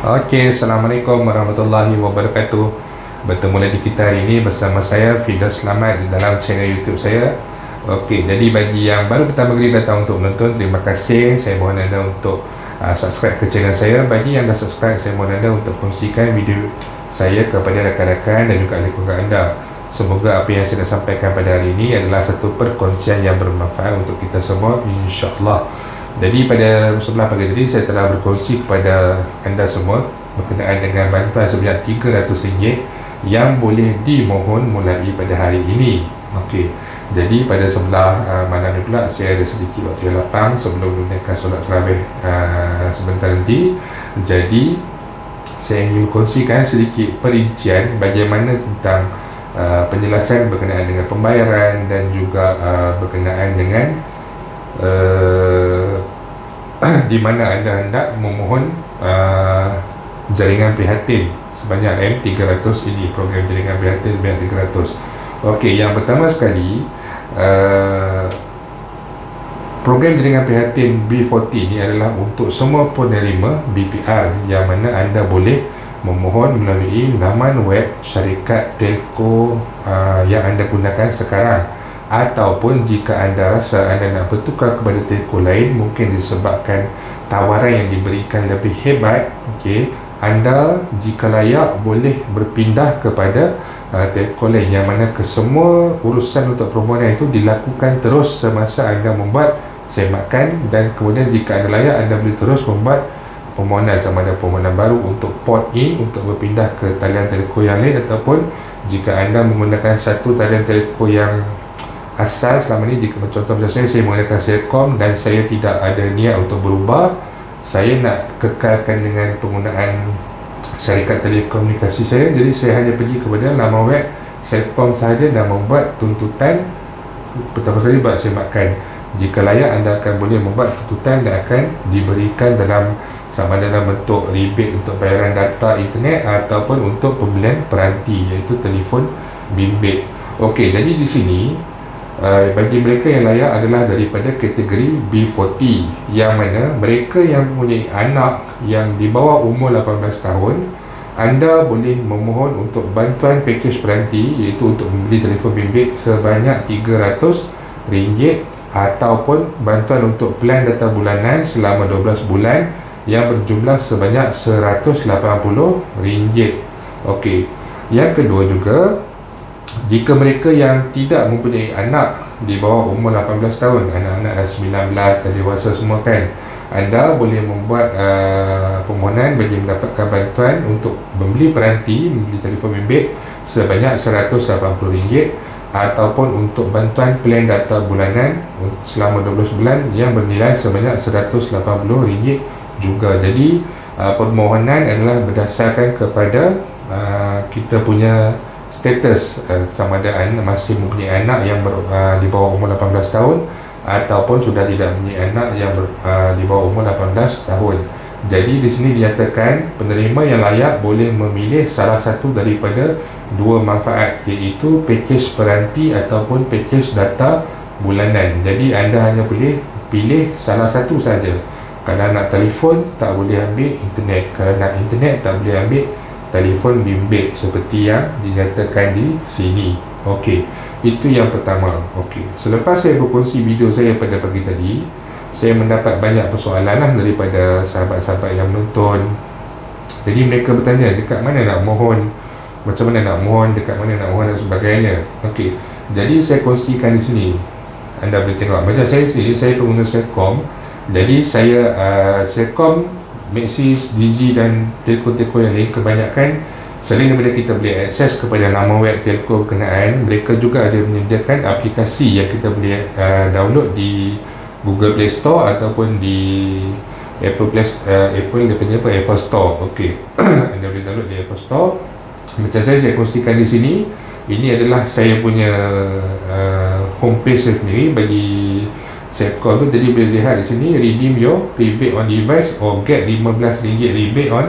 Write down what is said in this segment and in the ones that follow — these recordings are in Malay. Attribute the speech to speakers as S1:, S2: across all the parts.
S1: Okey, Assalamualaikum warahmatullahi wabarakatuh. Bertemu lagi kita hari ini bersama saya Firdaus Selamat di dalam channel YouTube saya. Okey, jadi bagi yang baru pertama kali datang untuk menonton, terima kasih. Saya mohon anda untuk subscribe ke channel saya. Bagi yang dah subscribe, saya mohon anda untuk kongsikan video saya kepada rakan-rakan dan juga ahli keluarga anda. Semoga apa yang saya nak sampaikan pada hari ini adalah satu perkongsian yang bermanfaat untuk kita semua, insya-Allah. Jadi pada sebelah pagi tadi saya telah berkongsi kepada anda semua berkenaan dengan bantuan sebanyak RM300 yang boleh dimohon mulai pada hari ini. Okey. Jadi pada sebelah malam ni pula saya ada sedikit waktu yang lapang sebelum menunaikan solat tarawih sebentar nanti. Jadi saya ingin kongsikan sedikit perincian bagaimana tentang penjelasan berkenaan dengan pembayaran dan juga berkenaan dengan di mana anda hendak memohon jaringan prihatin sebanyak M300 ini, program jaringan prihatin sebanyak 300. Okey, yang pertama sekali, program jaringan prihatin B40 ini adalah untuk semua penerima BPR yang mana anda boleh memohon melalui laman web syarikat telco yang anda gunakan sekarang, ataupun jika anda rasa anda nak bertukar kepada telco lain, mungkin disebabkan tawaran yang diberikan lebih hebat, okey, anda jika layak boleh berpindah kepada telco lain, yang mana kesemua urusan untuk permohonan itu dilakukan terus semasa anda membuat semakan, dan kemudian jika anda layak anda boleh terus membuat permohonan sama ada permohonan baru untuk port in untuk berpindah ke talian telco yang lain, ataupun jika anda menggunakan satu talian telco yang asal selama ni, jika contoh macam saya menggunakan Celcom dan saya tidak ada niat untuk berubah, saya nak kekalkan dengan penggunaan syarikat telekomunikasi saya, jadi saya hanya pergi kepada laman web Celcom sahaja dan membuat tuntutan pertama sekali buat semakan. Jika layak anda akan boleh membuat tuntutan dan akan diberikan dalam sama dalam bentuk rebate untuk bayaran data internet ataupun untuk pembelian peranti, iaitu telefon bimbit. Okey, jadi di sini bagi mereka yang layak adalah daripada kategori B40, yang mana mereka yang mempunyai anak yang di bawah umur 18 tahun, anda boleh memohon untuk bantuan pakej peranti, iaitu untuk membeli telefon bimbit sebanyak RM300, ataupun bantuan untuk plan data bulanan selama 12 bulan yang berjumlah sebanyak RM180. Okey. Yang kedua juga, jika mereka yang tidak mempunyai anak di bawah umur 18 tahun, anak-anak dah 19 dan dewasa semua kan, anda boleh membuat permohonan bagi mendapatkan bantuan untuk membeli peranti, membeli telefon bimbit sebanyak RM180, ataupun untuk bantuan plan data bulanan selama 12 bulan yang bernilai sebanyak RM180 juga. Jadi permohonan adalah berdasarkan kepada kita punya status, sama ada masih mempunyai anak yang di bawah umur 18 tahun ataupun sudah tidak mempunyai anak yang di bawah umur 18 tahun. Jadi di sini dinyatakan penerima yang layak boleh memilih salah satu daripada dua manfaat, iaitu pakej peranti ataupun pakej data bulanan. Jadi anda hanya boleh pilih salah satu saja. Kalau nak telefon tak boleh ambil internet, kalau nak internet tak boleh ambil telefon bimbit seperti yang dinyatakan di sini. Okey, itu yang pertama. Okey, selepas saya berkongsi video saya pada pagi tadi, saya mendapat banyak persoalan lah daripada sahabat-sahabat yang menonton. Jadi mereka bertanya dekat mana nak mohon, macam mana nak mohon, dekat mana nak mohon dan sebagainya. Okey, jadi saya kongsikan di sini. Anda boleh tengok macam saya sendiri, saya pengguna Celcom. Jadi saya Celcom, Maxis, Digi dan telco-telco yang lain, kebanyakan selain daripada kita boleh akses kepada laman web telco berkenaan, mereka juga ada menyediakan aplikasi yang kita boleh download di Google Play Store ataupun di Apple dia punya Apple Store. Okey. Anda boleh download di Apple Store. Macam saya kongsikan di sini, ini adalah saya punya homepage saya sendiri bagi Celcom tu. Jadi boleh lihat di sini, redeem your rebate on device or get RM15 rebate on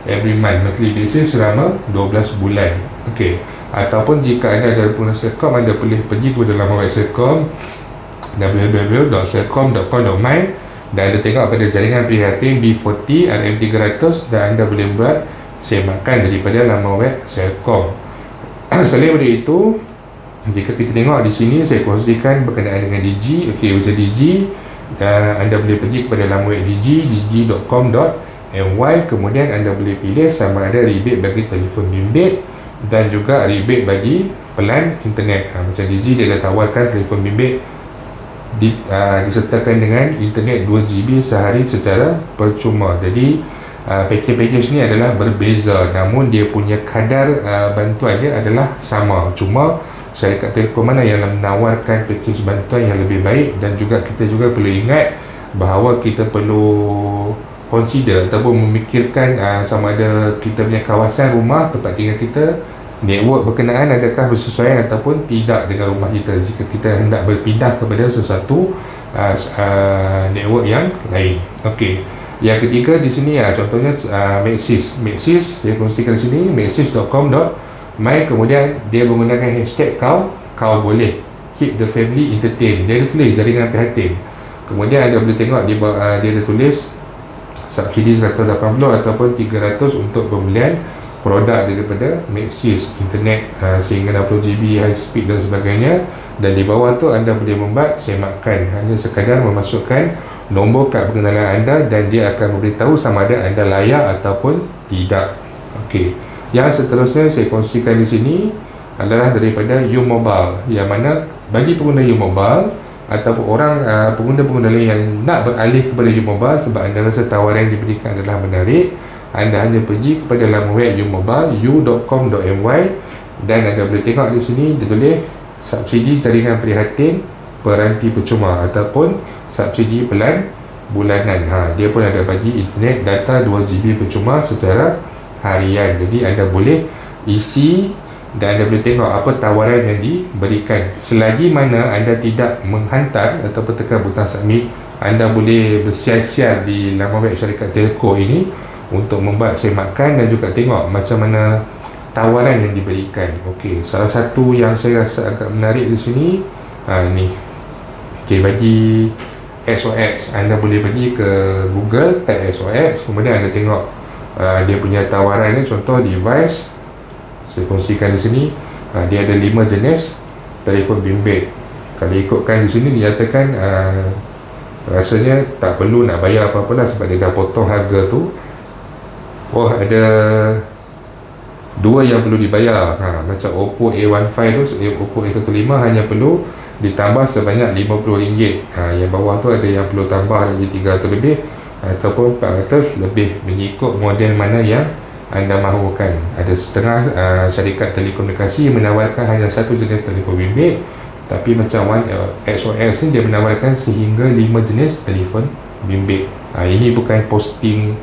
S1: every month monthly basis selama 12 bulan. Okey. Ataupun jika anda ada pengguna Celcom, anda boleh pergi kepada laman web Celcom, www.celcom.com.my. dan anda tengok pada jaringan prihatin B40 RM300 dan anda boleh buat semakan daripada laman web Celcom. Selain daripada itu, jika kita tengok di sini saya kongsikan berkenaan dengan Digi. Okey, user Digi, dan anda boleh pergi kepada laman web Digi, digi.com.my. kemudian anda boleh pilih sama ada rebate bagi telefon bimbit dan juga rebate bagi pelan internet. Macam Digi, dia dah tawarkan telefon bimbit disertakan dengan internet 2GB sehari secara percuma. Jadi package ni adalah berbeza, namun dia punya kadar bantuan dia adalah sama. Cuma syarikat Telkom mana yang menawarkan package bantuan yang lebih baik, dan juga kita juga perlu ingat bahawa kita perlu consider ataupun memikirkan sama ada kita punya kawasan rumah tempat tinggal kita, network berkenaan adakah bersesuaian ataupun tidak dengan rumah kita jika kita hendak berpindah kepada sesuatu network yang lain. Okey, yang ketiga di sini contohnya Maxis. Saya kongsikan di sini maxis.com.my. kemudian dia menggunakan hashtag kau boleh keep the family entertained. Dia ada tulis jaringan prihatin. Kemudian anda boleh tengok dia ada tulis subsidi 180 ataupun 300 untuk pembelian produk daripada Maxis internet sehingga 60GB high speed dan sebagainya. Dan di bawah tu anda boleh membuat semakan, hanya sekadar memasukkan nombor kad pengenalan anda dan dia akan memberitahu sama ada anda layak ataupun tidak. Okey, yang seterusnya saya kongsikan di sini adalah daripada U-Mobile, yang mana bagi pengguna U-Mobile ataupun orang pengguna-pengguna lain yang nak beralih kepada U-Mobile sebab anda rasa tawaran yang diberikan adalah menarik, anda hanya pergi kepada laman web U-Mobile, u.com.my, dan anda boleh tengok di sini dia tulis subsidi jaringan prihatin peranti percuma ataupun subsidi pelan bulanan. Dia pun ada bagi internet data 2GB percuma secara harian. Jadi anda boleh isi dan anda boleh tengok apa tawaran yang diberikan. Selagi mana anda tidak menghantar ataupun tekan butang submit, anda boleh bersiar-siar di laman web syarikat telco ini untuk membuat semakan dan juga tengok macam mana tawaran yang diberikan. Okey, salah satu yang saya rasa agak menarik di sini ni. Okey, bagi SOX, anda boleh pergi ke Google, type SOX, kemudian anda tengok dia punya tawaran ni. Contoh device saya kongsikan di sini, dia ada 5 jenis telefon bimbit. Kalau ikutkan di sini dinyatakan rasanya tak perlu nak bayar apa-apa lah sebab dia dah potong harga tu. Oh, ada 2 yang perlu dibayar. Macam Oppo A15 tu, Oppo A15 hanya perlu ditambah sebanyak RM50. Yang bawah tu ada yang perlu tambah lagi 300 lebih ataupun 400 lebih, mengikut model mana yang anda mahukan. Ada setengah syarikat telekomunikasi menawarkan hanya satu jenis telefon bimbit, tapi macam One XOS ni dia menawarkan sehingga 5 jenis telefon bimbit. Ini bukan posting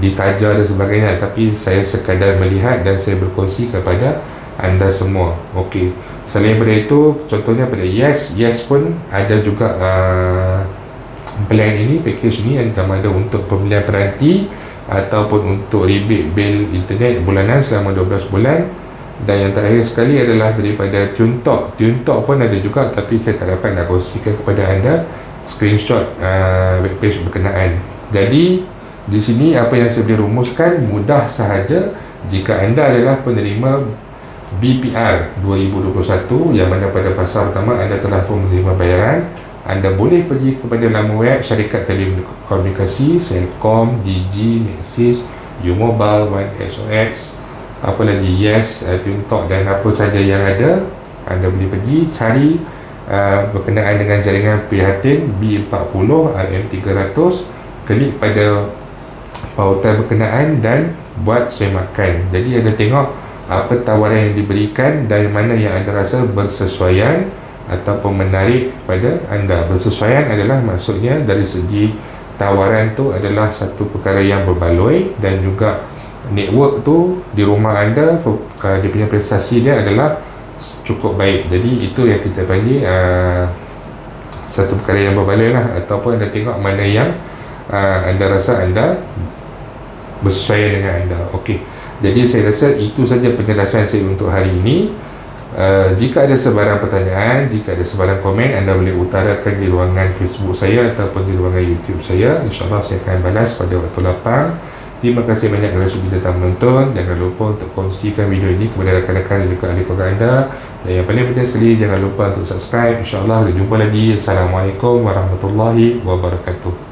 S1: ditaja dan sebagainya, tapi saya sekadar melihat dan saya berkongsi kepada anda semua. Okey, selain daripada itu, contohnya pada Yes pun ada juga plan ini, package ini yang ada untuk pembelian peranti ataupun untuk rebate bil internet bulanan selama 12 bulan. Dan yang terakhir sekali adalah daripada TuneTalk. TuneTalk pun ada juga, tapi saya tak dapat nak kongsikan kepada anda screenshot webpage berkenaan. Jadi di sini apa yang saya boleh rumuskan mudah sahaja. Jika anda adalah penerima BPR 2021, yang mana pada fasa pertama anda telah pun menerima bayaran, anda boleh pergi kepada laman web syarikat telekomunikasi Celcom, Digi, Maxis, U-Mobile, One XOX, apa lagi, Yes, TuneTalk dan apa saja yang ada. Anda boleh pergi cari berkenaan dengan jaringan prihatin B40 RM300, klik pada pautan berkenaan dan buat semakan. Jadi anda tengok apa tawaran yang diberikan dan mana yang anda rasa bersesuaian ataupun menarik pada anda. Bersesuaian adalah maksudnya dari segi tawaran tu adalah satu perkara yang berbaloi, dan juga network tu di rumah anda, dia punya prestasi dia adalah cukup baik. Jadi itu yang kita panggil satu perkara yang berbaloi lah, ataupun anda tengok mana yang anda rasa anda bersesuaian dengan anda. Okey, jadi saya rasa itu saja penjelasan saya untuk hari ini. Jika ada sebarang pertanyaan, jika ada sebarang komen, anda boleh utarakan di ruangan Facebook saya ataupun di ruangan YouTube saya. InsyaAllah saya akan balas pada waktu lapang. Terima kasih banyak kerana sudah datang menonton. Jangan lupa untuk kongsikan video ini kepada rakan-rakan dan juga ahli keluarga anda. Dan yang paling penting sekali, jangan lupa untuk subscribe. InsyaAllah kita jumpa lagi. Assalamualaikum warahmatullahi wabarakatuh.